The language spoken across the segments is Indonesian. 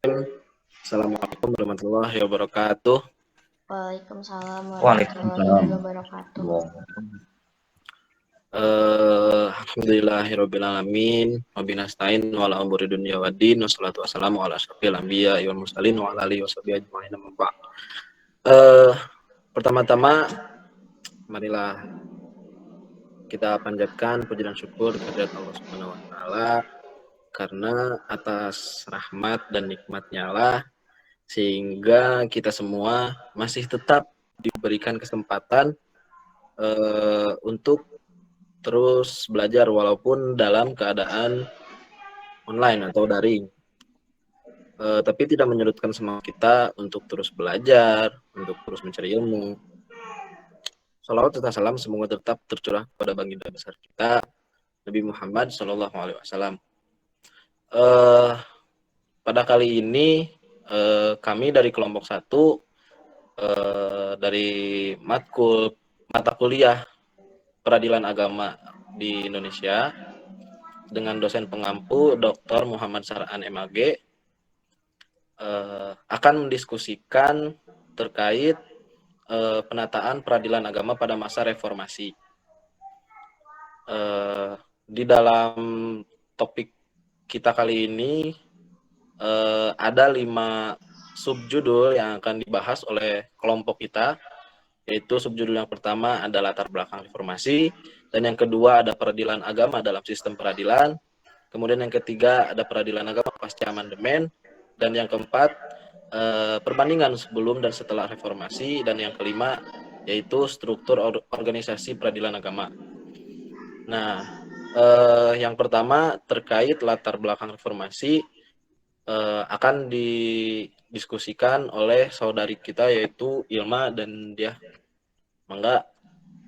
Assalamualaikum warahmatullahi wabarakatuh. Waalaikumsalam warahmatullahi Waalaikumsalam. wabarakatuh. Alhamdulillahirabbil alamin. Wabinastain wala umuri dunya waddin. Wassalatu wassalamu ala asyrofil anbiya wal mursalin wa ala alihi washabihi ajmain. Pertama-tama marilah kita panjatkan puji dan syukur kehadirat Allah Subhanahu wa taala karena atas rahmat dan nikmatnya lah sehingga kita semua masih tetap diberikan kesempatan untuk terus belajar walaupun dalam keadaan online atau daring. Tapi tidak menyurutkan semangat kita untuk terus belajar, untuk terus mencari ilmu. Salawat serta salam semoga tetap tercurah kepada baginda besar kita, Nabi Muhammad SAW. Pada kali ini kami dari kelompok 1 dari mata kuliah Peradilan Agama di Indonesia dengan dosen pengampu Dr. Muhammad Sar'an MAG akan mendiskusikan terkait penataan peradilan agama pada masa reformasi. Di dalam topik kita kali ini ada 5 subjudul yang akan dibahas oleh kelompok kita, yaitu subjudul yang pertama ada latar belakang reformasi, dan yang kedua ada peradilan agama dalam sistem peradilan, kemudian yang ketiga ada peradilan agama pasca amandemen, dan yang keempat perbandingan sebelum dan setelah reformasi, dan yang kelima yaitu struktur organisasi peradilan agama. Nah, yang pertama terkait latar belakang reformasi akan didiskusikan oleh saudari kita yaitu Ilma dan dia. Mangga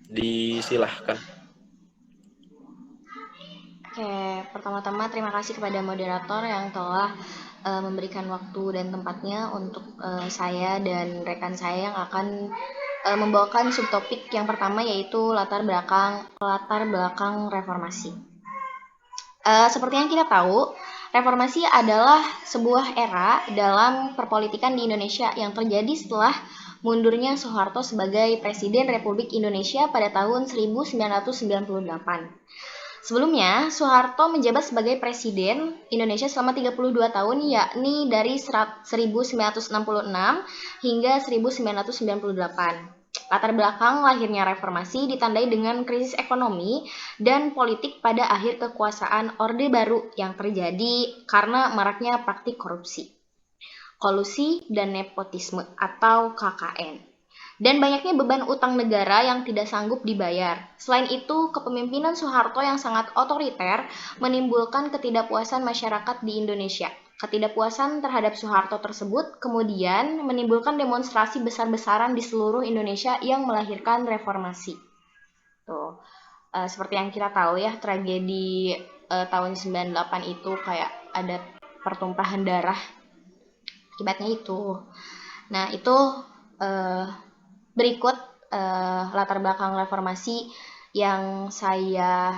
disilahkan. Oke, pertama-tama terima kasih kepada moderator yang telah memberikan waktu dan tempatnya untuk saya dan rekan saya yang akan membawakan subtopik yang pertama yaitu latar belakang reformasi. Seperti yang kita tahu, reformasi adalah sebuah era dalam perpolitikan di Indonesia yang terjadi setelah mundurnya Soeharto sebagai Presiden Republik Indonesia pada tahun 1998. Sebelumnya, Soeharto menjabat sebagai Presiden Indonesia selama 32 tahun, yakni dari 1966 hingga 1998. Latar belakang lahirnya reformasi ditandai dengan krisis ekonomi dan politik pada akhir kekuasaan Orde Baru yang terjadi karena maraknya praktik korupsi, kolusi, dan nepotisme atau KKN. Dan banyaknya beban utang negara yang tidak sanggup dibayar. Selain itu, kepemimpinan Soeharto yang sangat otoriter menimbulkan ketidakpuasan masyarakat di Indonesia. Ketidakpuasan terhadap Soeharto tersebut kemudian menimbulkan demonstrasi besar-besaran di seluruh Indonesia yang melahirkan reformasi. Tuh, seperti yang kita tahu ya, tragedi tahun 98 itu kayak ada pertumpahan darah akibatnya itu. Nah, itu berikut latar belakang reformasi yang saya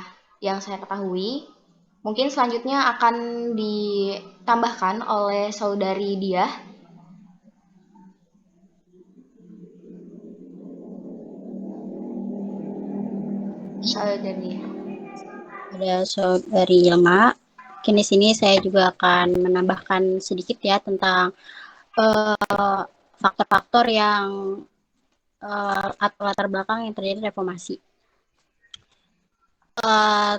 ketahui. Mungkin selanjutnya akan ditambahkan oleh saudari Diah. Saudari. Ada saudari Ilma. Kini sini saya juga akan menambahkan sedikit ya tentang faktor-faktor yang atau latar belakang yang terjadi reformasi.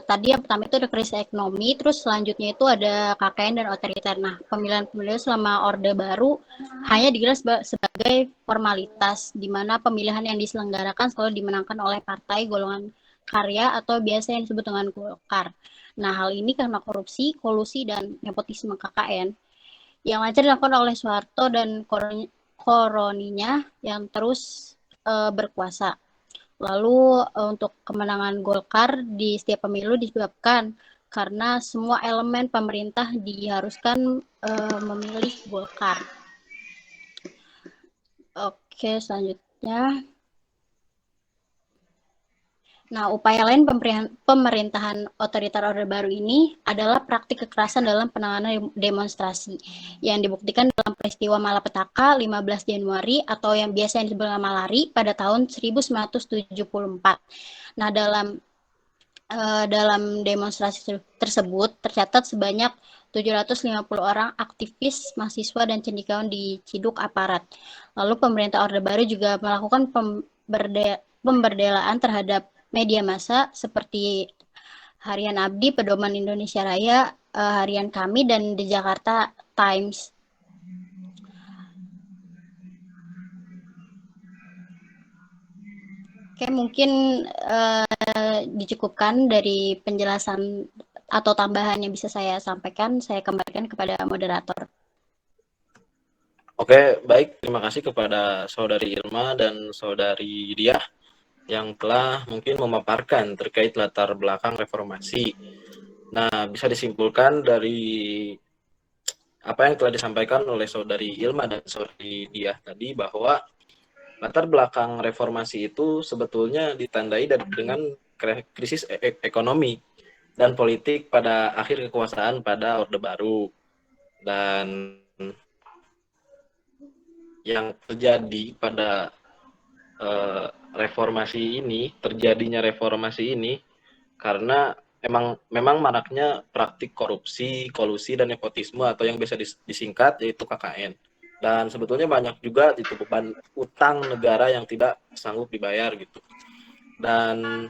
Tadi yang pertama itu ada krisis ekonomi, terus selanjutnya itu ada KKN dan otoriter. Nah, pemilihan-pemilihan selama Orde Baru hanya digelar sebagai formalitas, di mana pemilihan yang diselenggarakan selalu dimenangkan oleh partai golongan karya atau biasa yang disebut dengan Golkar. Nah, hal ini karena korupsi, kolusi, dan nepotisme KKN yang lancar dilakukan oleh Soeharto dan koroninya yang terus berkuasa. Lalu untuk kemenangan Golkar di setiap pemilu disebabkan karena semua elemen pemerintah diharuskan memilih Golkar. Oke, selanjutnya. Nah, upaya lain pemerintahan otoriter Orde Baru ini adalah praktik kekerasan dalam penanganan demonstrasi yang dibuktikan dalam peristiwa Malapetaka 15 Januari atau yang biasa disebut nama Lari pada tahun 1974. Nah, dalam demonstrasi tersebut tercatat sebanyak 750 orang aktivis, mahasiswa, dan cendekiawan diciduk aparat. Lalu pemerintah Orde Baru juga melakukan pemberdelaan terhadap media massa seperti Harian Abdi, Pedoman Indonesia Raya, Harian Kami, dan The Jakarta Times. Oke, mungkin dicukupkan dari penjelasan atau tambahan yang bisa saya sampaikan. Saya kembalikan kepada moderator. Oke, baik. Terima kasih kepada Saudari Irma dan Saudari Diah yang telah mungkin memaparkan terkait latar belakang reformasi. Nah, bisa disimpulkan dari apa yang telah disampaikan oleh Saudari Ilma dan Saudari Diah tadi bahwa latar belakang reformasi itu sebetulnya ditandai dengan krisis ekonomi dan politik pada akhir kekuasaan pada Orde Baru. Dan yang terjadi pada terjadinya reformasi ini karena memang maraknya praktik korupsi, kolusi, dan nepotisme atau yang biasa disingkat yaitu KKN. Dan sebetulnya banyak juga itu beban utang negara yang tidak sanggup dibayar gitu. Dan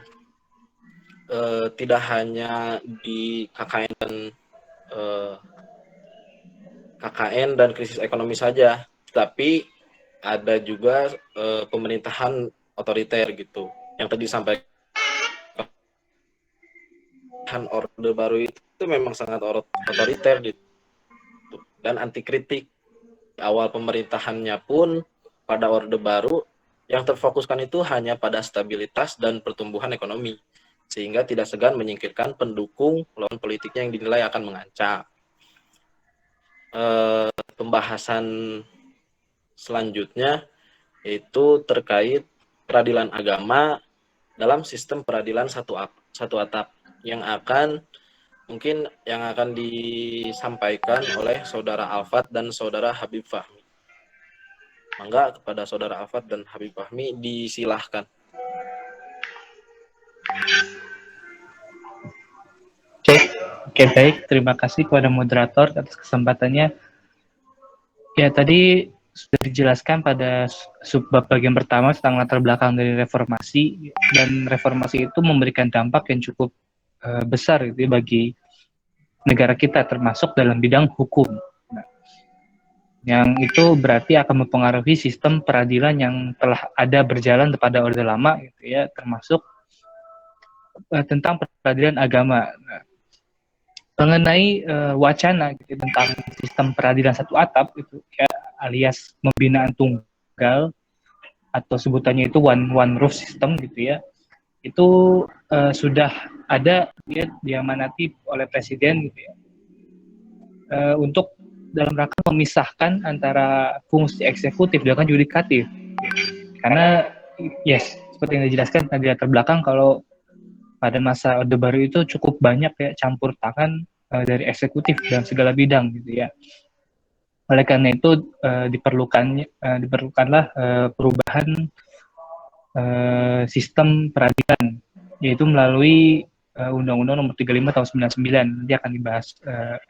tidak hanya di KKN dan krisis ekonomi saja, tapi ada juga pemerintahan otoriter gitu. Yang tadi disampaikan Orde Baru itu memang sangat otoriter gitu dan anti kritik. Awal pemerintahannya pun pada Orde Baru yang terfokuskan itu hanya pada stabilitas dan pertumbuhan ekonomi, sehingga tidak segan menyingkirkan pendukung lawan politiknya yang dinilai akan mengancam. Pembahasan selanjutnya itu terkait peradilan agama dalam sistem peradilan satu atap yang akan disampaikan oleh Saudara Alfat dan Saudara Habib Fahmi. Mangga kepada Saudara Alfat dan Habib Fahmi disilahkan. Oke, baik. Terima kasih kepada moderator atas kesempatannya. Ya, tadi sudah dijelaskan pada subbab bagian pertama tentang latar belakang dari reformasi, dan reformasi itu memberikan dampak yang cukup besar gitu, bagi negara kita, termasuk dalam bidang hukum. Nah, yang itu berarti akan mempengaruhi sistem peradilan yang telah ada berjalan pada Orde Lama, gitu ya, termasuk tentang peradilan agama. Nah, mengenai wacana gitu, tentang sistem peradilan satu atap itu ya, alias pembinaan tunggal atau sebutannya itu one roof system gitu ya, itu sudah ada ya, diamanati oleh presiden gitu ya, untuk dalam rangka memisahkan antara fungsi eksekutif dengan yudikatif, karena yes, seperti yang dijelaskan tadi latar belakang, kalau pada masa Orde Baru itu cukup banyak ya campur tangan dari eksekutif dalam segala bidang gitu ya. Oleh karena itu diperlukanlah perubahan sistem peradilan, yaitu melalui Undang-Undang Nomor 35 Tahun 99. Nanti akan dibahas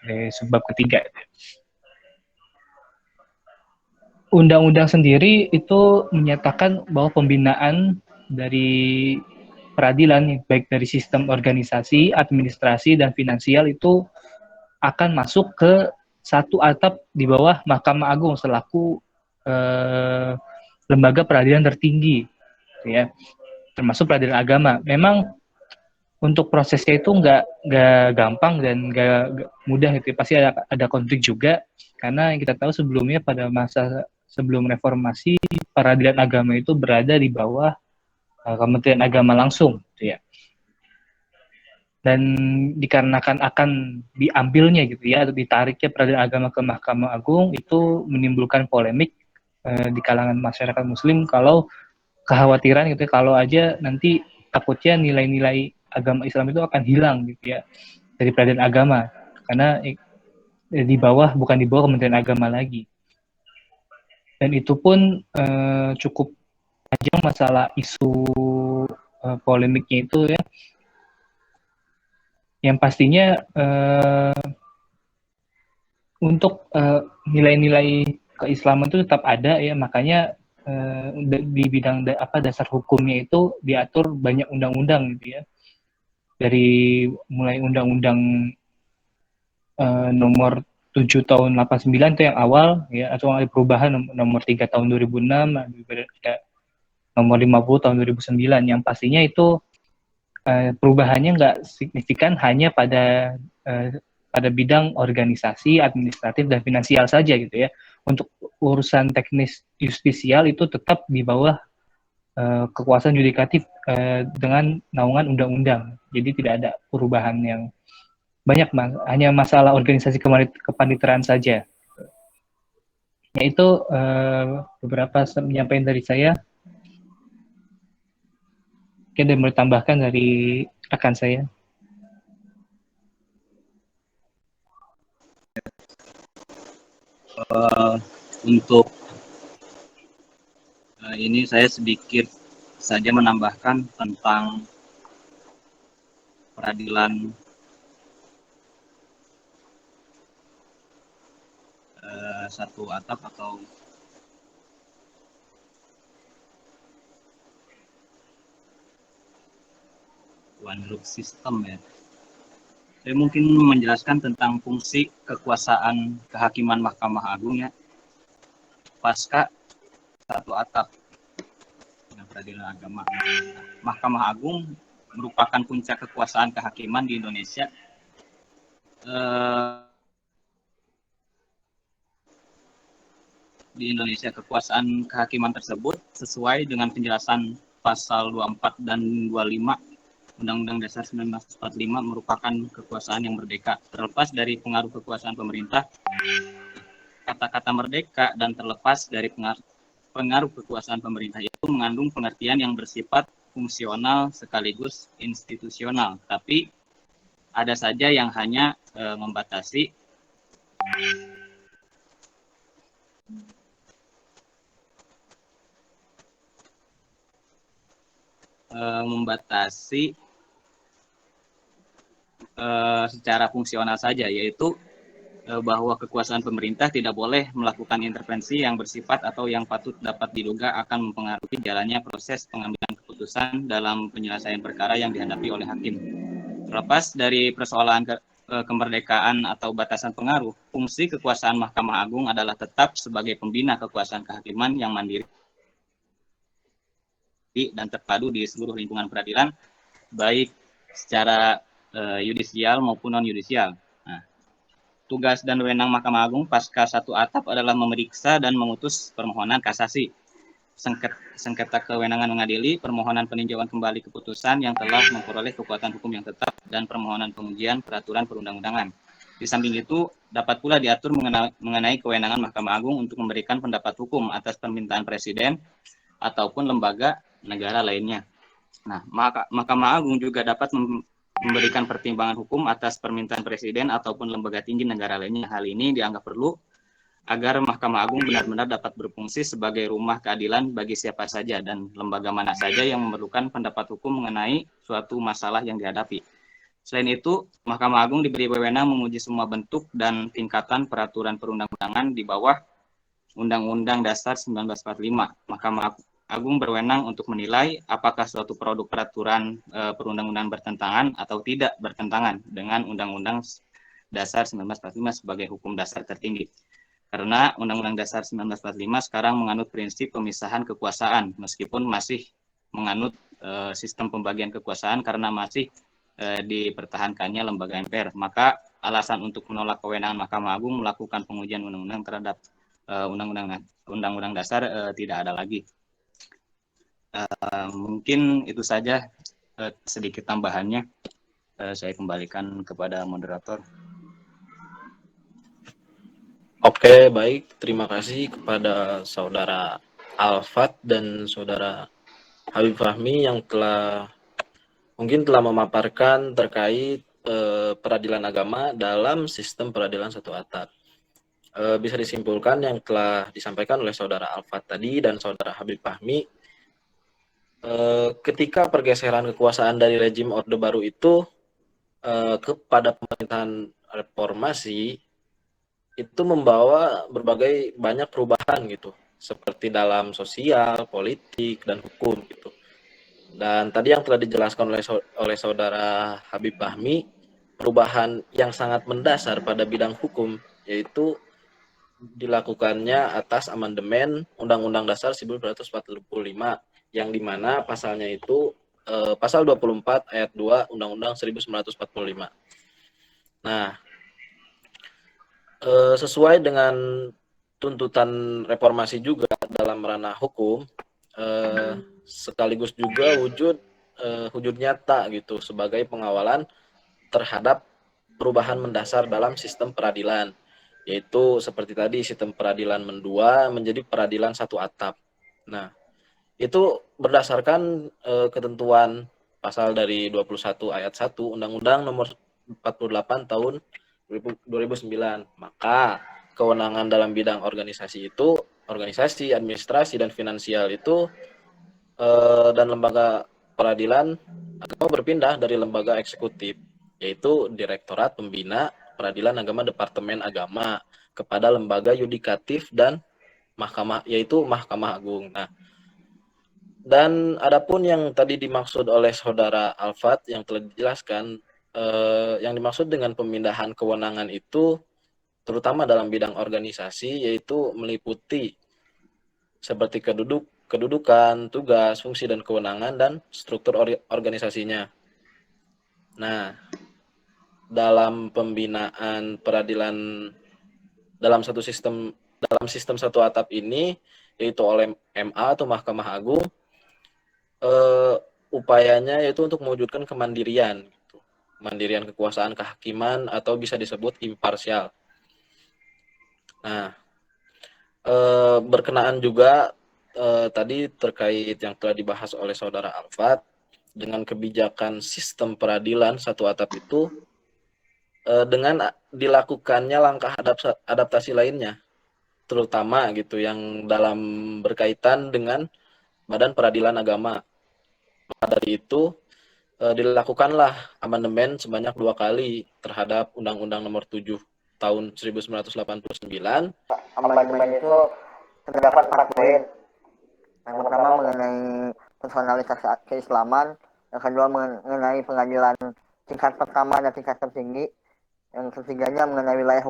oleh subbab ketiga. Undang-undang sendiri itu menyatakan bahwa pembinaan dari peradilan, baik dari sistem organisasi, administrasi, dan finansial, itu akan masuk ke satu atap di bawah Mahkamah Agung selaku lembaga peradilan tertinggi, ya, termasuk peradilan agama. Memang untuk prosesnya itu nggak gampang dan nggak mudah, gitu. Pasti ada konflik juga, karena yang kita tahu sebelumnya pada masa sebelum reformasi, peradilan agama itu berada di bawah Kementerian Agama langsung, gitu ya. Dan dikarenakan akan diambilnya gitu ya, atau ditariknya peradilan agama ke Mahkamah Agung, itu menimbulkan polemik di kalangan masyarakat Muslim, kalau kekhawatiran gitu, kalau aja nanti takutnya nilai-nilai agama Islam itu akan hilang gitu ya dari peradilan agama, karena bukan di bawah Kementerian Agama lagi. Dan itu pun cukup panjang masalah isu polemiknya itu ya. Yang pastinya untuk nilai-nilai keislaman itu tetap ada ya, makanya di bidang dasar hukumnya itu diatur banyak undang-undang gitu ya. Dari mulai undang-undang nomor 7 tahun 89 itu yang awal ya, atau ada perubahan nomor 3 tahun 2006, nomor 50 tahun 2009, yang pastinya itu perubahannya nggak signifikan hanya pada bidang organisasi, administratif, dan finansial saja gitu ya. Untuk urusan teknis justisial itu tetap di bawah kekuasaan yudikatif dengan naungan undang-undang. Jadi tidak ada perubahan yang banyak, hanya masalah organisasi kepaniteraan saja. Ya itu beberapa penyampaian dari saya. Mungkin ada yang mau ditambahkan dari rekan saya. Untuk ini saya sedikit saja menambahkan tentang peradilan satu atap atau one roof system ya. Saya mungkin menjelaskan tentang fungsi kekuasaan kehakiman Mahkamah Agung ya, pasca satu atap dengan peradilan agama. Mahkamah Agung merupakan puncak kekuasaan kehakiman di Indonesia. Di Indonesia, kekuasaan kehakiman tersebut sesuai dengan penjelasan pasal 24 dan 25 Undang-Undang Dasar 1945 merupakan kekuasaan yang merdeka. Terlepas dari pengaruh kekuasaan pemerintah, kata-kata merdeka dan terlepas dari pengaruh kekuasaan pemerintah itu mengandung pengertian yang bersifat fungsional sekaligus institusional. Tapi ada saja yang hanya membatasi secara fungsional saja, yaitu bahwa kekuasaan pemerintah tidak boleh melakukan intervensi yang bersifat atau yang patut dapat diduga akan mempengaruhi jalannya proses pengambilan keputusan dalam penyelesaian perkara yang dihadapi oleh hakim. Terlepas dari persoalan kemerdekaan atau batasan pengaruh, fungsi kekuasaan Mahkamah Agung adalah tetap sebagai pembina kekuasaan kehakiman yang mandiri dan terpadu di seluruh lingkungan peradilan, baik secara yudisial maupun non-yudisial. Nah, tugas dan wewenang Mahkamah Agung pasca satu atap adalah memeriksa dan memutus permohonan kasasi, sengketa kewenangan mengadili, permohonan peninjauan kembali keputusan yang telah memperoleh kekuatan hukum yang tetap, dan permohonan pengujian peraturan perundang-undangan. Di samping itu, dapat pula diatur mengenai kewenangan Mahkamah Agung untuk memberikan pendapat hukum atas permintaan Presiden ataupun lembaga negara lainnya. Nah, Mahkamah Agung juga dapat memberikan pertimbangan hukum atas permintaan Presiden ataupun lembaga tinggi negara lainnya. Hal ini dianggap perlu agar Mahkamah Agung benar-benar dapat berfungsi sebagai rumah keadilan bagi siapa saja dan lembaga mana saja yang memerlukan pendapat hukum mengenai suatu masalah yang dihadapi. Selain itu, Mahkamah Agung diberi wewenang menguji semua bentuk dan tingkatan peraturan perundang-undangan di bawah Undang-Undang Dasar 1945. Mahkamah Agung berwenang untuk menilai apakah suatu produk peraturan perundang-undangan bertentangan atau tidak bertentangan dengan Undang-Undang Dasar 1945 sebagai hukum dasar tertinggi. Karena Undang-Undang Dasar 1945 sekarang menganut prinsip pemisahan kekuasaan, meskipun masih menganut sistem pembagian kekuasaan karena masih dipertahankannya lembaga MPR. Maka alasan untuk menolak kewenangan Mahkamah Agung melakukan pengujian undang-undang terhadap Undang-Undang Dasar tidak ada lagi. Mungkin itu saja sedikit tambahannya. Saya kembalikan kepada moderator. Oke, baik. Terima kasih kepada Saudara Alfat dan Saudara Habib Fahmi yang telah mungkin telah memaparkan terkait peradilan agama dalam sistem peradilan satu atap. Bisa disimpulkan yang telah disampaikan oleh Saudara Alfat tadi dan Saudara Habib Fahmi, ketika pergeseran kekuasaan dari rejim Orde Baru itu kepada pemerintahan reformasi, itu membawa berbagai banyak perubahan gitu, seperti dalam sosial, politik, dan hukum gitu. Dan tadi yang telah dijelaskan oleh Saudara Habib Fahmi, perubahan yang sangat mendasar pada bidang hukum, yaitu dilakukannya atas amandemen Undang-Undang Dasar 1945, yang dimana pasalnya itu pasal 24 ayat 2 Undang-Undang 1945. Nah, sesuai dengan tuntutan reformasi juga dalam ranah hukum, sekaligus juga wujud nyata gitu sebagai pengawalan terhadap perubahan mendasar dalam sistem peradilan, yaitu seperti tadi sistem peradilan mendua menjadi peradilan satu atap. Nah, itu berdasarkan ketentuan pasal dari 21 ayat 1 Undang-Undang Nomor 48 tahun 2009. Maka kewenangan dalam bidang organisasi itu, organisasi, administrasi, dan finansial itu dan lembaga peradilan agama berpindah dari lembaga eksekutif, yaitu Direktorat Pembina Peradilan Agama Departemen Agama, kepada lembaga yudikatif dan mahkamah, yaitu Mahkamah Agung. Nah, dan adapun yang tadi dimaksud oleh Saudara Alfat yang telah dijelaskan, yang dimaksud dengan pemindahan kewenangan itu terutama dalam bidang organisasi, yaitu meliputi seperti kedudukan, tugas, fungsi, dan kewenangan, dan struktur organisasinya. Nah, dalam pembinaan peradilan dalam sistem satu atap ini, yaitu oleh MA atau Mahkamah Agung, upayanya yaitu untuk mewujudkan kemandirian, gitu. Mandirian kekuasaan kehakiman atau bisa disebut imparsial. Nah, berkenaan juga tadi terkait yang telah dibahas oleh Saudara Alfat, dengan kebijakan sistem peradilan satu atap itu, dengan dilakukannya langkah adaptasi lainnya, terutama gitu yang dalam berkaitan dengan Badan Peradilan Agama. Maka dari itu dilakukanlah amandemen sebanyak 2 kali terhadap Undang-Undang Nomor 7 tahun 1989. Amandemen itu terdapat 4 poin. Yang pertama mengenai personalitas keislaman, yang kedua mengenai pengadilan tingkat pertama dan tingkat tertinggi, yang ketiganya mengenai wilayah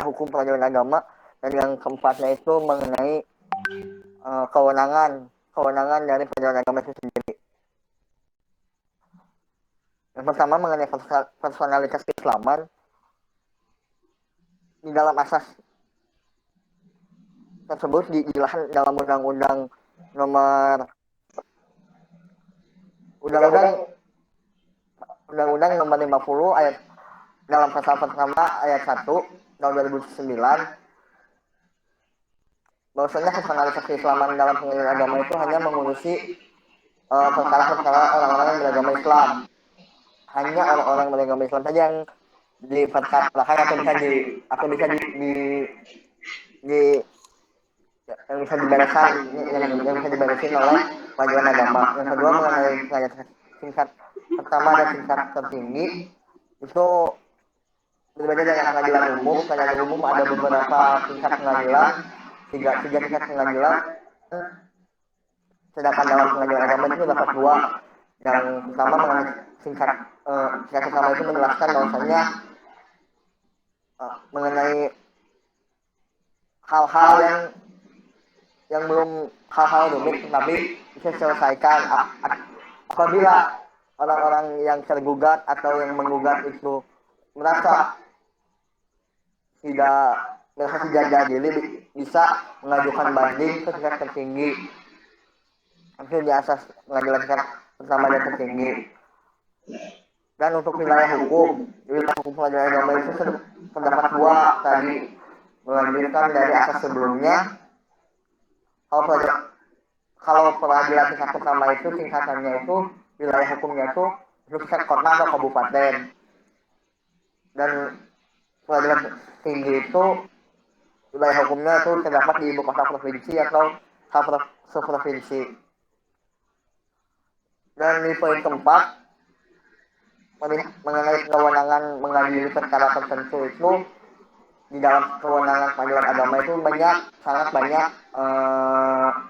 hukum peradilan agama, dan yang keempatnya itu mengenai kewenangan dari peradilan agama itu sendiri. Yang pertama mengenai personalitas keislaman, di dalam asas tersebut dijelaskan dalam undang-undang nomor undang-undang nomor 50 ayat dalam pasal pertama ayat 1 tahun 2009, bahwasanya personalitas keislaman dalam pengadilan agama itu hanya mengurusi perkara-perkara orang-orang yang beragama Islam. Hanya orang-orang beragama Islam saja yang diperkarakan atau bisa diberesin oleh pengadilan agama. Yang kedua mengenai tingkat pertama dan tingkat tertinggi itu berbeda dengan pengadilan umum. Pengadilan umum ada beberapa tingkat pengadilan, tiga tingkat pengadilan, sedangkan dalam pengadilan agama itu dapat 2. Yang pertama mengenai tingkat pertama itu menjelaskan bahwasanya mengenai hal-hal yang belum hal-hal rumit tapi bisa diselesaikan apabila orang-orang yang tergugat atau yang menggugat itu merasa tidak adil, bisa mengajukan banding ke tingkat tertinggi, itu di asas pengadilan tingkat pertama dan tertinggi. Dan untuk wilayah hukum pengadilan agama itu terdapat 2 tadi, melanjutkan dari asas sebelumnya. Kalau peradilan tingkat pertama itu tingkatannya itu wilayah hukumnya itu tingkat kota atau kabupaten, dan pengadilan tinggi itu wilayah hukumnya itu terdapat di ibu kota provinsi atau provinsi. Dan di poin keempat mengenai kewenangan mengadili perkara tertentu itu, di dalam kewenangan pengadilan agama itu sangat banyak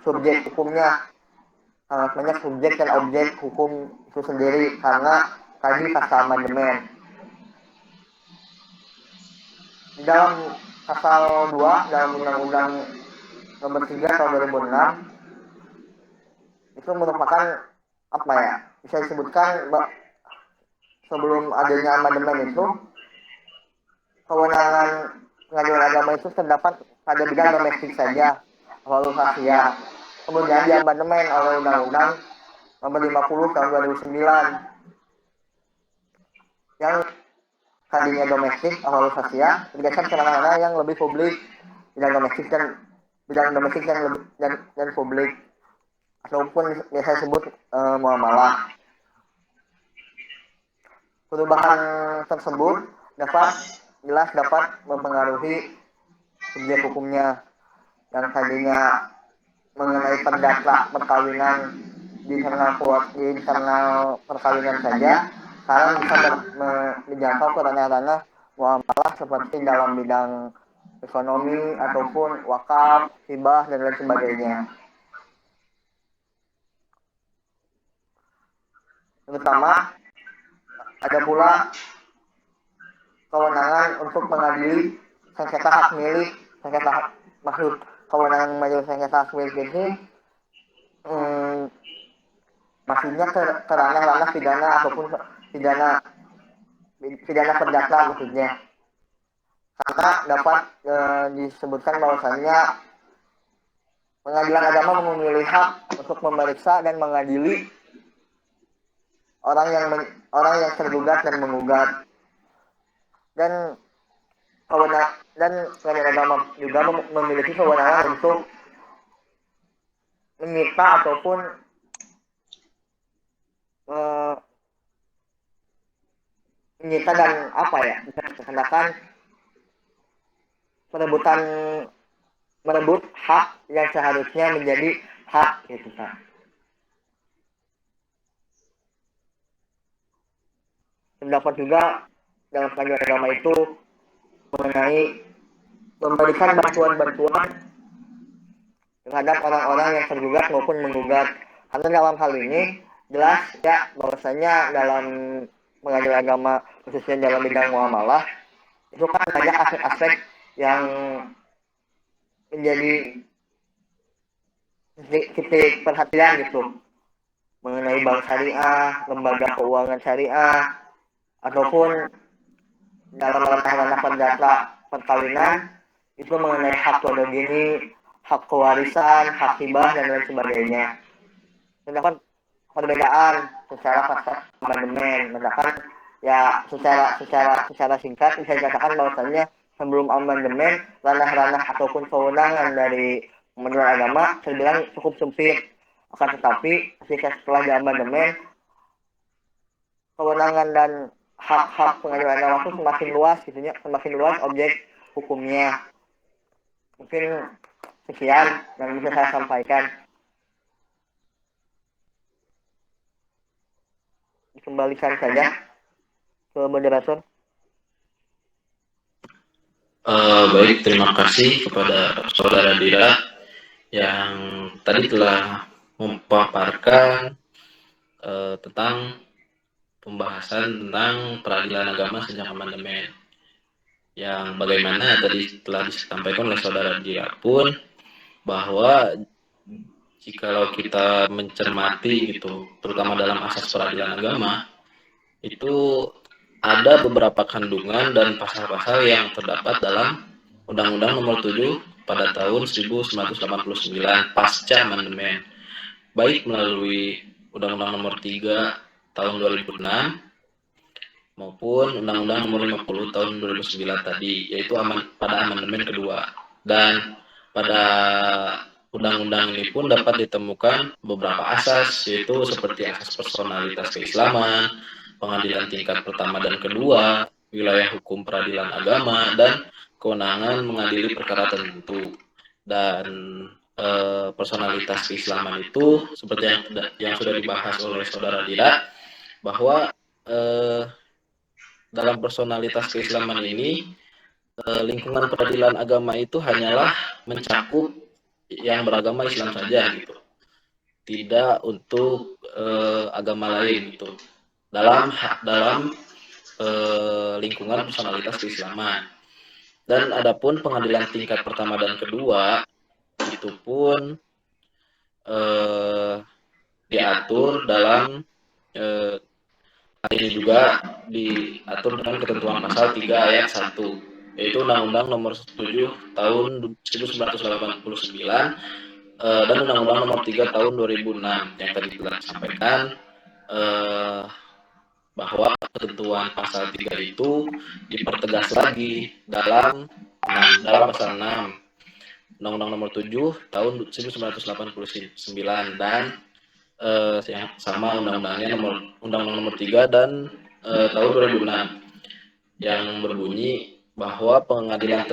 subjek hukumnya, sangat banyak subjek dan objek hukum itu sendiri, karena tadi pasal amandemen. Di dalam pasal 2 dalam Undang-Undang Nomor 3 tahun 2006 itu merupakan apa ya, bisa disebutkan sebelum adanya amandemen itu kewenangan pengadilan agama itu terdapat pada bidang domestik saja, lalu rahasia. Kemudian diamandemen oleh Undang-Undang Nomor 50 tahun 2009 yang tadinya domestik awal rahasia bergeser ke ranah yang lebih publik, bidang domestik dan publik, ataupun biasa disebut muamalah. Perubahan tersebut jelas dapat mempengaruhi subjek hukumnya yang tadinya mengenai perdata perkawinan di internal perkawinan saja, sekarang bisa menjangkau ke ranah-ranah muamalah seperti dalam bidang ekonomi ataupun wakaf, hibah, dan lain sebagainya. Terutama ada pula kewenangan untuk mengadili sengketa hak milik, kewenangan mengadili sengketa hak milik ini maksudnya ke ranah-ranah pidana ataupun pidana perdata maksudnya, karena dapat disebutkan bahwasannya pengadilan agama memiliki hak untuk memeriksa dan mengadili orang yang tergugat dan menggugat, dan pengadilan agama juga memiliki kewenangan untuk menyita ataupun menyita dan katakan merebut hak yang seharusnya menjadi hak gitu kan. Terdapat juga dalam pengadilan agama itu mengenai memberikan bantuan terhadap orang-orang yang tergugat maupun menggugat. Karena dalam hal ini jelas ya bahwasanya dalam pengadilan agama khususnya dalam bidang muamalah itu kan banyak aspek-aspek yang menjadi titik perhatian gitu, mengenai bank syariah, lembaga keuangan syariah, ataupun dalam ranah-ranah perdata perkawinan itu mengenai hak wadogini, hak kewarisan, hak hibah, dan lain sebagainya. Sedangkan perbedaan secara pasal amandemen, misalkan ya secara singkat bisa dikatakan bahwasannya sebelum amandemen ranah-ranah ataupun kewenangan dari pengadilan agama terbilang cukup sempit, akan tetapi ketika setelah diamandemen kewenangan dan hak-hak pengadilan agama itu semakin luas gitunya, semakin luas objek hukumnya. Mungkin sekian yang bisa saya sampaikan. Dikembalikan saja ke moderator. Baik, terima kasih kepada Saudara Dira yang tadi telah memaparkan tentang pembahasan tentang peradilan agama sejak amandemen, yang bagaimana tadi telah disampaikan oleh Saudara Dira pun bahwa jikalau kita mencermati gitu, terutama dalam asas peradilan agama, itu ada beberapa kandungan dan pasal-pasal yang terdapat dalam Undang-Undang Nomor 7 pada tahun 1989 pasca amandemen, baik melalui Undang-Undang Nomor 3 tahun 2006 maupun Undang-Undang Nomor 50 tahun 2009 tadi, yaitu pada amandemen kedua. Dan pada undang-undang ini pun dapat ditemukan beberapa asas, yaitu seperti asas personalitas keislaman, pengadilan tingkat pertama dan kedua, wilayah hukum peradilan agama, dan kewenangan mengadili perkara tertentu. Dan personalitas keislaman itu seperti yang sudah dibahas oleh saudara Dira, bahwa dalam personalitas keislaman ini lingkungan peradilan agama itu hanyalah mencakup yang beragama Islam saja gitu, tidak untuk agama lain gitu dalam lingkungan personalitas keislaman. Dan adapun pengadilan tingkat pertama dan kedua itu pun diatur dalam hal ini juga diatur dengan ketentuan pasal 3 ayat 1, yaitu Undang-Undang Nomor 7 Tahun 1989 dan Undang-Undang Nomor 3 Tahun 2006 yang tadi telah disampaikan, bahwa ketentuan pasal 3 itu dipertegas lagi dalam pasal 6 Undang-Undang Nomor 7 Tahun 1989 dan yang sama undang-undangnya Undang-Undang Nomor 3 dan tahun 2006 yang berbunyi bahwa pengadilan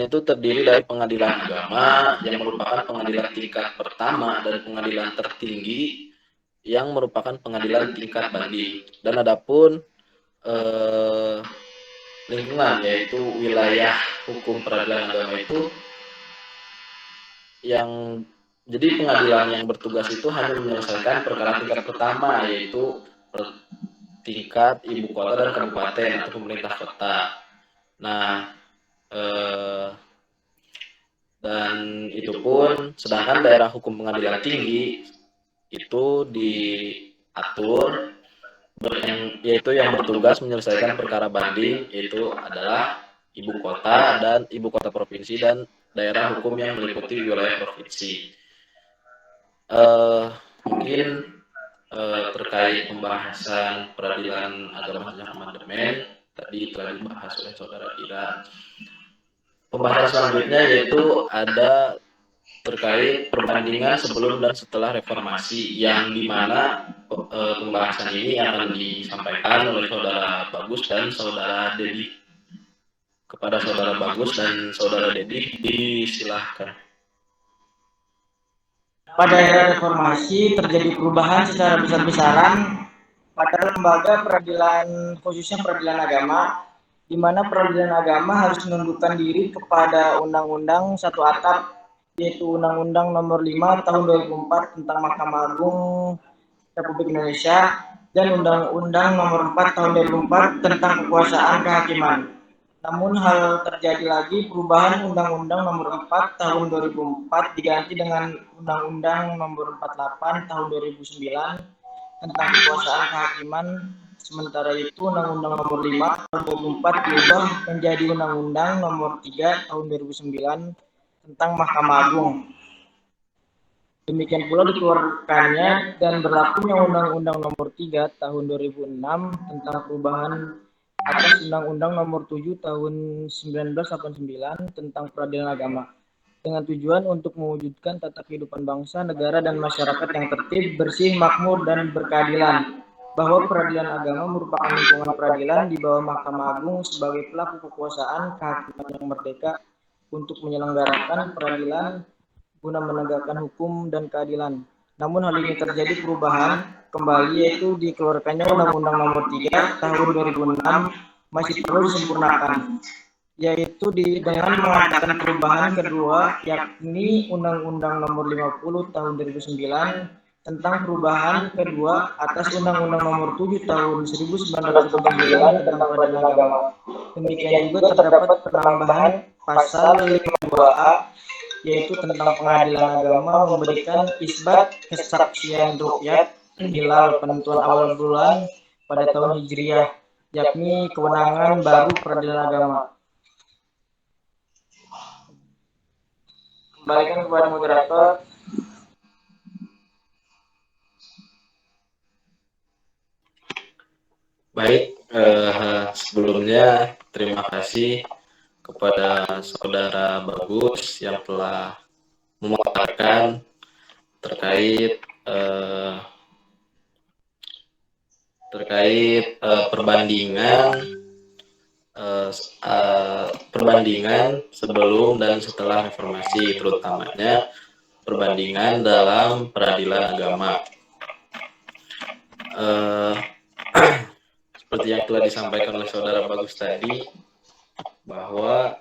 itu terdiri dari pengadilan agama yang merupakan pengadilan tingkat pertama dan pengadilan tertinggi yang merupakan pengadilan tingkat banding. Dan adapun lingkungan, yaitu wilayah hukum peradilan agama itu yang jadi pengadilan yang bertugas itu hanya menyelesaikan perkara tingkat pertama, yaitu tingkat ibu kota dan kabupaten atau pemerintah kota. Nah, dan itu pun sedangkan daerah hukum pengadilan tinggi itu diatur yaitu yang bertugas menyelesaikan perkara banding, yaitu adalah ibu kota dan ibu kota provinsi dan daerah hukum yang meliputi wilayah provinsi. Mungkin terkait pembahasan peradilan agama dan amandemen tadi telah dibahas oleh saudara Ira. Pembahasan selanjutnya yaitu ada terkait perbandingan sebelum dan setelah reformasi, yang dimana pembahasan ini akan disampaikan oleh saudara Bagus dan saudara Dedi. Kepada saudara Bagus dan saudara Dedi, disilahkan. Pada era reformasi terjadi perubahan secara besar-besaran pada lembaga peradilan, khususnya peradilan agama, di mana peradilan agama harus menundukkan diri kepada undang-undang satu atap, yaitu Undang-Undang Nomor 5 Tahun 2004 tentang Mahkamah Agung Republik Indonesia dan Undang-Undang Nomor 4 Tahun 2004 tentang Kekuasaan Kehakiman. Namun hal terjadi lagi, perubahan Undang-Undang Nomor 4 Tahun 2004 diganti dengan Undang-Undang Nomor 48 Tahun 2009 tentang Kekuasaan Kehakiman. Sementara itu Undang-Undang Nomor 5 Tahun 2004 diubah menjadi Undang-Undang Nomor 3 Tahun 2009 tentang Mahkamah Agung. Demikian pula dikeluarkannya dan berlakunya Undang-Undang Nomor 3 Tahun 2006 tentang perubahan atas Undang-Undang Nomor 7 Tahun 1989 tentang peradilan agama, dengan tujuan untuk mewujudkan tata kehidupan bangsa, negara, dan masyarakat yang tertib, bersih, makmur, dan berkeadilan, bahwa peradilan agama merupakan lingkungan peradilan di bawah Mahkamah Agung sebagai pelaku kekuasaan kehakiman yang merdeka untuk menyelenggarakan peradilan guna menegakkan hukum dan keadilan. Namun hal ini terjadi perubahan kembali, yaitu dikeluarkannya Undang-Undang Nomor 3 Tahun 2006 masih perlu disempurnakan, yaitu dengan mengadakan perubahan kedua, yakni Undang-Undang Nomor 50 Tahun 2009 tentang perubahan kedua atas Undang-Undang Nomor 7 Tahun 1999 tentang peradilan agama. Demikian juga terdapat penambahan pasal 52A, yaitu tentang pengadilan agama memberikan isbat kesaksian ruqyat hilal penentuan awal bulan pada tahun Hijriah, yakni kewenangan baru peradilan agama. Kembalikan kepada moderator. Baik, sebelumnya terima kasih kepada saudara Bagus yang telah memaparkan terkait perbandingan sebelum dan setelah reformasi, terutamanya perbandingan dalam peradilan agama. Seperti yang telah disampaikan oleh Saudara Bagus tadi, bahwa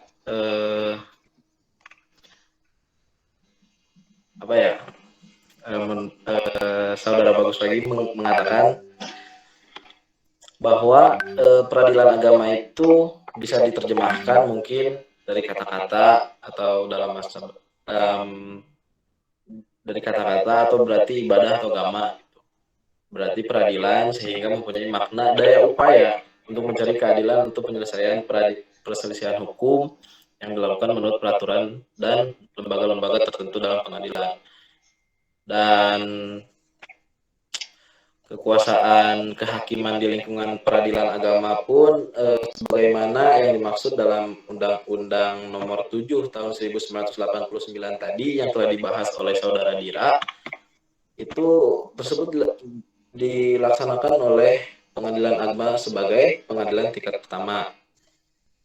Saudara Bagus lagi mengatakan bahwa peradilan agama itu bisa diterjemahkan mungkin dari kata-kata atau dari kata-kata atau berarti ibadah atau agama, berarti peradilan, sehingga mempunyai makna daya upaya untuk mencari keadilan untuk penyelesaian perselisihan hukum yang dilakukan menurut peraturan dan lembaga-lembaga tertentu dalam pengadilan. Dan kekuasaan kehakiman di lingkungan peradilan agama pun sebagaimana yang dimaksud dalam Undang-Undang Nomor 7 Tahun 1989 tadi yang telah dibahas oleh Saudara Dira, itu tersebut dilaksanakan oleh pengadilan agama sebagai pengadilan tingkat pertama.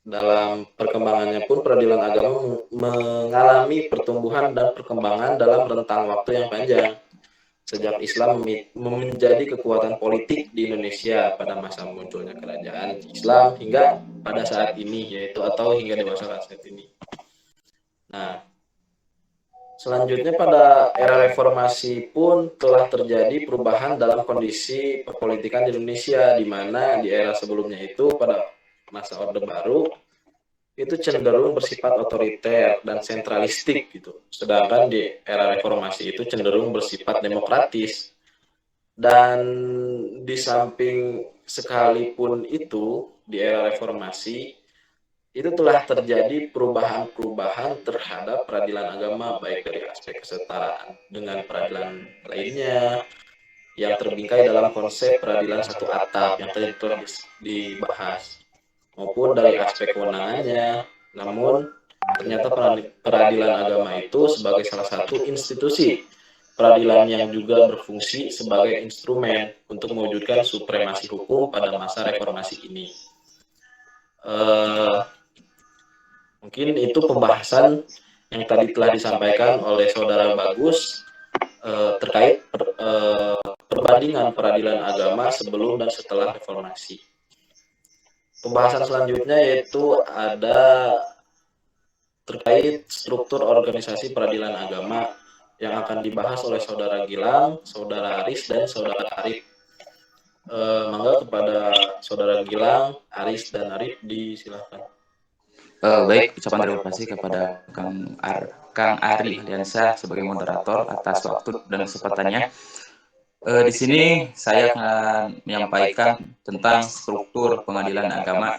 Dalam perkembangannya pun peradilan agama mengalami pertumbuhan dan perkembangan dalam rentang waktu yang panjang. Sejak Islam menjadi kekuatan politik di Indonesia pada masa munculnya kerajaan Islam hingga pada saat ini, yaitu atau hingga dewasa saat ini. Nah, selanjutnya pada era reformasi pun telah terjadi perubahan dalam kondisi perpolitikan di Indonesia, di mana di era sebelumnya itu pada masa Orde Baru itu cenderung bersifat otoriter dan sentralistik gitu. Sedangkan di era reformasi itu cenderung bersifat demokratis. Dan di samping sekalipun itu di era reformasi itu telah terjadi perubahan-perubahan terhadap peradilan agama, baik dari aspek kesetaraan dengan peradilan lainnya yang terbingkai dalam konsep peradilan satu atap yang tadi telah dibahas, maupun dari aspek kewenangannya. Namun ternyata peradilan agama itu sebagai salah satu institusi peradilan yang juga berfungsi sebagai instrumen untuk mewujudkan supremasi hukum pada masa reformasi ini. Mungkin itu pembahasan yang tadi telah disampaikan oleh Saudara Bagus terkait perbandingan peradilan agama sebelum dan setelah reformasi. Pembahasan selanjutnya yaitu ada terkait struktur organisasi peradilan agama yang akan dibahas oleh Saudara Gilang, Saudara Aris, dan Saudara Arif. Mangga kepada Saudara Gilang, Aris, dan Arif disilahkan. Baik, ucapan terima kasih kepada Kang Ari Liansa sebagai moderator atas waktu dan kesempatannya. Di sini saya akan menyampaikan tentang struktur pengadilan agama.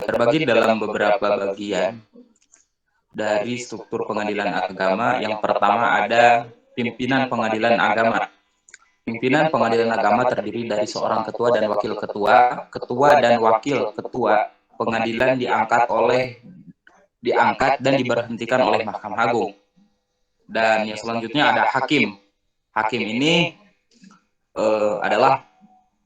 Terbagi dalam beberapa bagian dari struktur pengadilan agama. Yang pertama ada pimpinan pengadilan agama. Pimpinan pengadilan agama terdiri dari seorang ketua dan wakil ketua. Ketua dan wakil ketua pengadilan diangkat dan diberhentikan oleh Mahkamah Agung. Dan yang selanjutnya ada hakim. Hakim ini adalah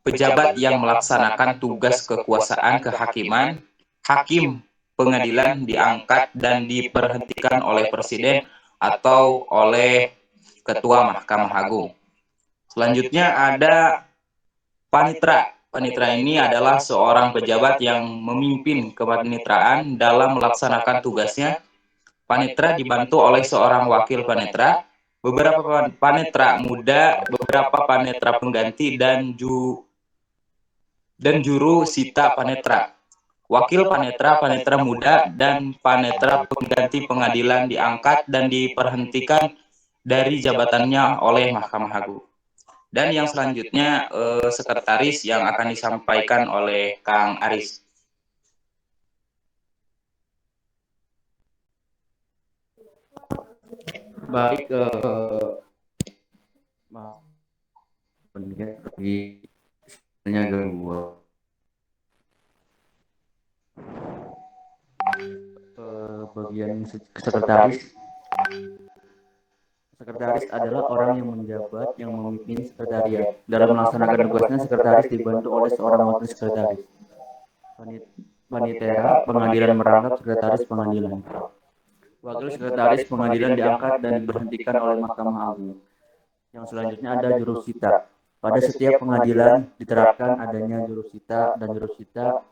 pejabat yang melaksanakan tugas kekuasaan kehakiman. Hakim pengadilan diangkat dan diberhentikan oleh presiden atau oleh ketua Mahkamah Agung. Selanjutnya ada panitra. Panitra ini adalah seorang pejabat yang memimpin kepanitraan dalam melaksanakan tugasnya. Panitra dibantu oleh seorang wakil panitra, beberapa panitra muda, beberapa panitra pengganti, dan juru sita panitra. Wakil panitra, panitra muda, dan panitra pengganti pengadilan diangkat dan diberhentikan dari jabatannya oleh Mahkamah Agung. Dan yang selanjutnya sekretaris yang akan disampaikan oleh Kang Aris. Baik, maaf, lagi gangguan. Bagian sekretaris Sekretaris adalah orang yang menjabat yang memimpin sekretariat. Dalam melaksanakan tugasnya, sekretaris dibantu oleh seorang wakil sekretaris. Panitera pengadilan merangkap sekretaris pengadilan. Wakil sekretaris pengadilan diangkat dan diberhentikan oleh Mahkamah Agung. Yang selanjutnya ada jurusita. Pada setiap pengadilan diterapkan adanya jurusita dan jurusita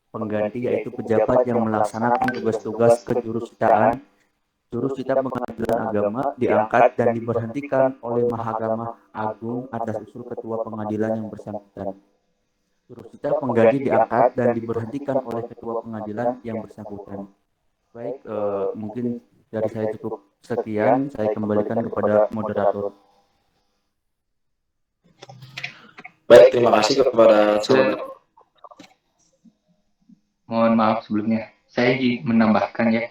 pengganti, yaitu pejabat yang melaksanakan tugas-tugas kejurusitaan. Jurusita pengadilan agama diangkat dan diberhentikan oleh Mahkamah Agung atas usul ketua pengadilan yang bersangkutan. Jurusita pengganti diangkat dan diberhentikan oleh ketua pengadilan yang bersangkutan. Baik, mungkin dari saya cukup sekian. Saya kembalikan kepada moderator. Baik, terima kasih kepada saudara. Mohon maaf sebelumnya, saya menambahkan ya,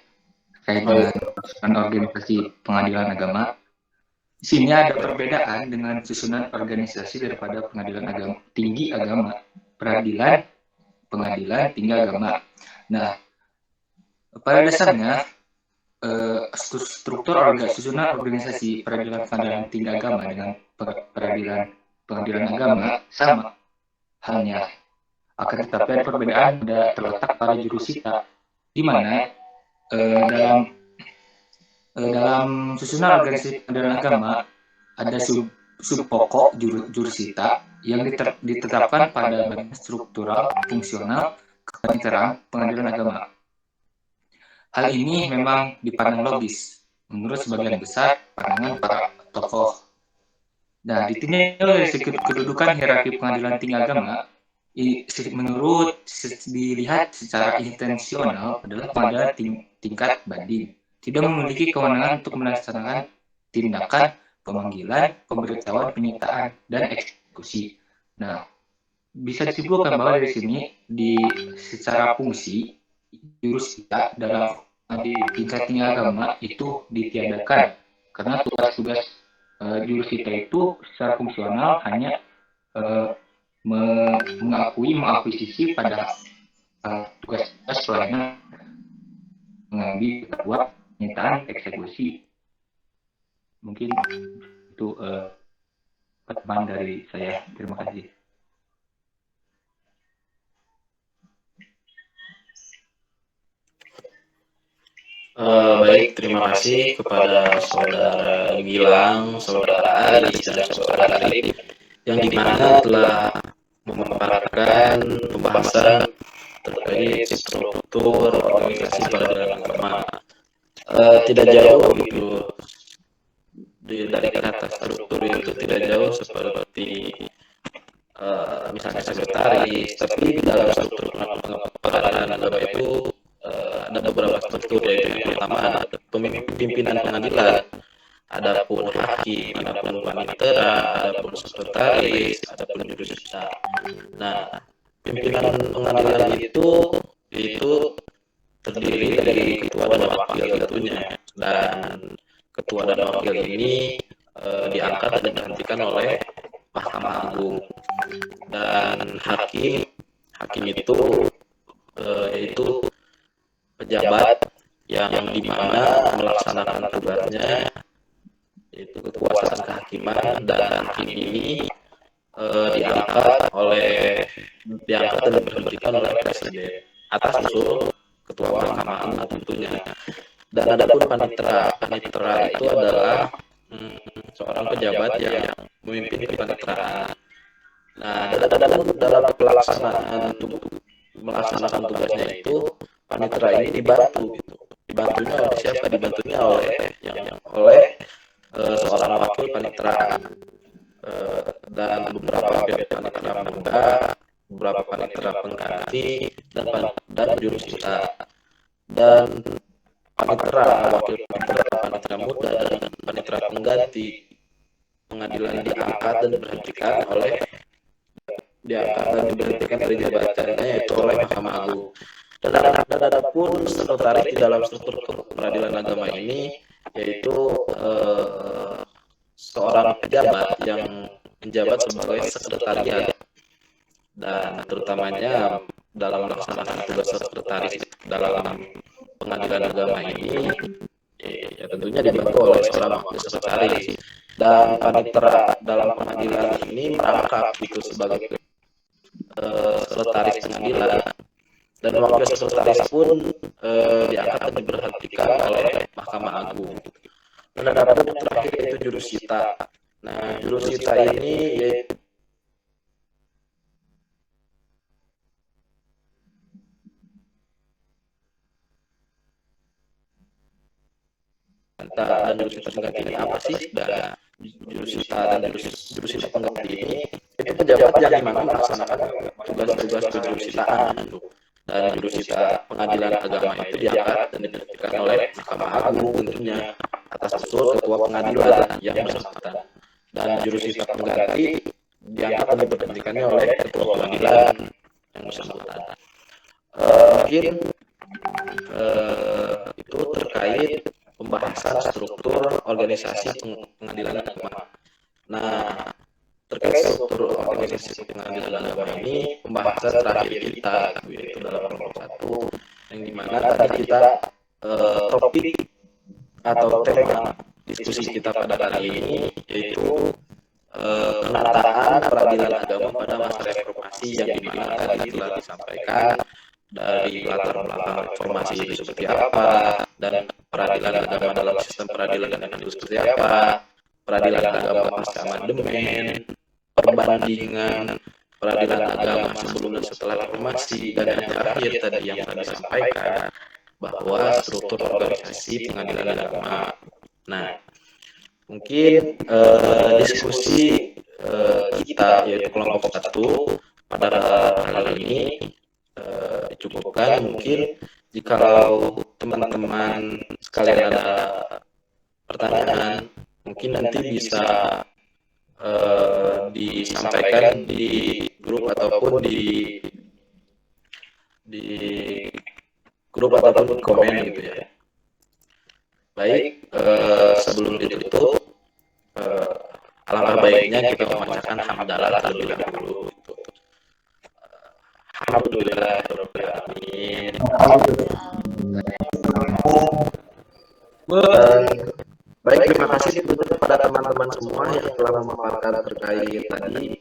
saya dengan organisasi pengadilan agama. Di sini ada perbedaan dengan susunan organisasi daripada pengadilan agama tinggi agama, peradilan, pengadilan tinggi agama. Nah, pada dasarnya struktur susunan organisasi peradilan pengadilan tinggi agama dengan peradilan pengadilan agama sama halnya. Akan tetapi ada perbedaan terletak pada jurusita, di mana dalam susunan organisasi pengadilan agama ada sub pokok jurusita yang ditetapkan pada bagian struktural, fungsional, kepaniteraan pengadilan agama. Hal ini memang dipandang logis menurut sebagian besar pandangan para tokoh. Nah, ditinjau dari segi kedudukan hierarki pengadilan tinggi agama, menurut dilihat secara intensional adalah pengadilan tingkat banding tidak memiliki kewenangan untuk melaksanakan tindakan pemanggilan, pemberitahuan, penyitaan, dan eksekusi. Nah, bisa disimpulkan bahwa dari sini secara fungsi jurusita dalam di tingkat tinggi agama itu ditiadakan karena tugas-tugas jurusita itu secara fungsional hanya mengakuisisi pada tugas-tugas pelayanan, mengambil buat penyitaan, eksekusi. Mungkin itu pertemuan dari saya. Terima kasih. Baik, terima kasih kepada saudara Gilang, saudara Aris, dan saudara Arif yang dimana telah memaparkan pembahasan terkait struktur organisasi peradilan agama. Tidak jauh begitu dari kata struktur itu tidak jauh seperti misalnya sekretaris, tapi dalam struktur peradilan agama itu ada beberapa struktur, yaitu yang pertama ada pimpinan pengadilan, adapun hakim, adapun panitera, adapun sekretaris, adapun jurusita. Nah, pimpinan pengadilan itu terdiri dari ketua dan wakil tentunya, dan ketua dan wakil ini diangkat dan diberhentikan oleh Mahkamah Agung. Dan hakim itu yaitu pejabat yang dimana melaksanakan tugasnya yaitu kekuasaan kehakiman, dan hakim ini diangkat dan diberhentikan oleh presiden atas usul ketua Mahkamah Agung tentunya. Dan adapun panitera itu adalah seorang pejabat yang memimpin kepanitraan. Nah, dalam melaksanakan tugasnya itu panitera ini dibantunya oleh siapa? Dibantunya oleh seorang wakil panitera dan beberapa panitera muda, beberapa panitera pengganti, dan jurusita. Dan wakil panitera muda dan panitera pengganti pengadilan diangkat dan diberhentikan dari jabatannya, yaitu oleh Mahkamah Agung. Dan adapun sekretaris di dalam struktur peradilan agama ini yaitu seorang pejabat yang menjabat sebagai sekretariat, dan terutamanya dalam melaksanakan tugas sekretaris dalam pengadilan agama ini ya tentu tentunya dibantu oleh seorang sekretaris. Dan panitera dalam pengadilan ini merangkap gitu sebagai sekretaris pengadilan, dan wakil sekretaris pun diangkat dan diberhentikan oleh Mahkamah Agung. Dan ada pun terakhir yaitu jurusita. Nah, jurusita ini yaitu dan jurusita pengganti ini apa sih? Dan jurusita dan jurusita pengganti ini itu pejabat yang memang melaksanakan tugas-tugas kejurusitaan. Dan jurusita pengadilan agama itu diangkat dan diberhentikan oleh Mahkamah Agung tentunya atas usul ketua pengadilan yang bersangkutan. Dan jurusita pengganti diangkat dan diberhentikannya oleh ketua pengadilan yang bersangkutan. Mungkin itu terkait pembahasan struktur organisasi pengadilan agama. Nah, terkait struktur organisasi pengadilan agama ini pembahasan terakhir kita yaitu dalam kelompok 1, yang dimana tadi kita topik atau tema diskusi kita pada kali ini yaitu penataan peradilan agama pada masa reformasi, yang dimana tadi telah disampaikan dari latar belakang reformasi itu seperti apa, dan peradilan agama dalam sistem peradilan itu seperti apa, peradilan agama pasca amandemen, perbandingan peradilan agama sebelum dan setelah reformasi, dan yang terakhir tadi yang telah disampaikan bahwa struktur organisasi pengadilan agama. Nah, mungkin diskusi kita yaitu kelompok 1 pada kali ini dicukupkan. Mungkin jikalau teman-teman sekalian ada pertanyaan, mungkin nanti bisa disampaikan di grup ataupun di grup ataupun komen gitu ya. Baik, sebelum ditutup, alangkah baiknya kita membacakan hamdalah terlebih dahulu. Alhamdulillah, amin. Baik, terima kasih kepada teman-teman semua yang telah memaparkan terkait tadi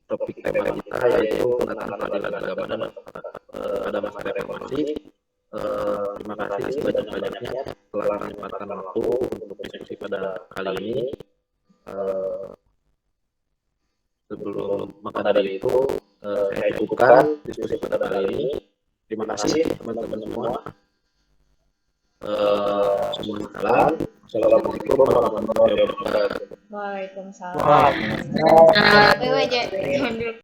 topik tema kita yaitu penataan peradilan agama dan pada masa reformasi. Terima kasih sebanyak-banyaknya telah menyempatkan waktu untuk diskusi pada kali ini. Sebelum maka dari itu saya cukupkan diskusi pada kali ini. Terima kasih teman-teman semua. Salam. Assalamualaikum warahmatullahi wabarakatuh. Waalaikumsalam. Wah. Wajah.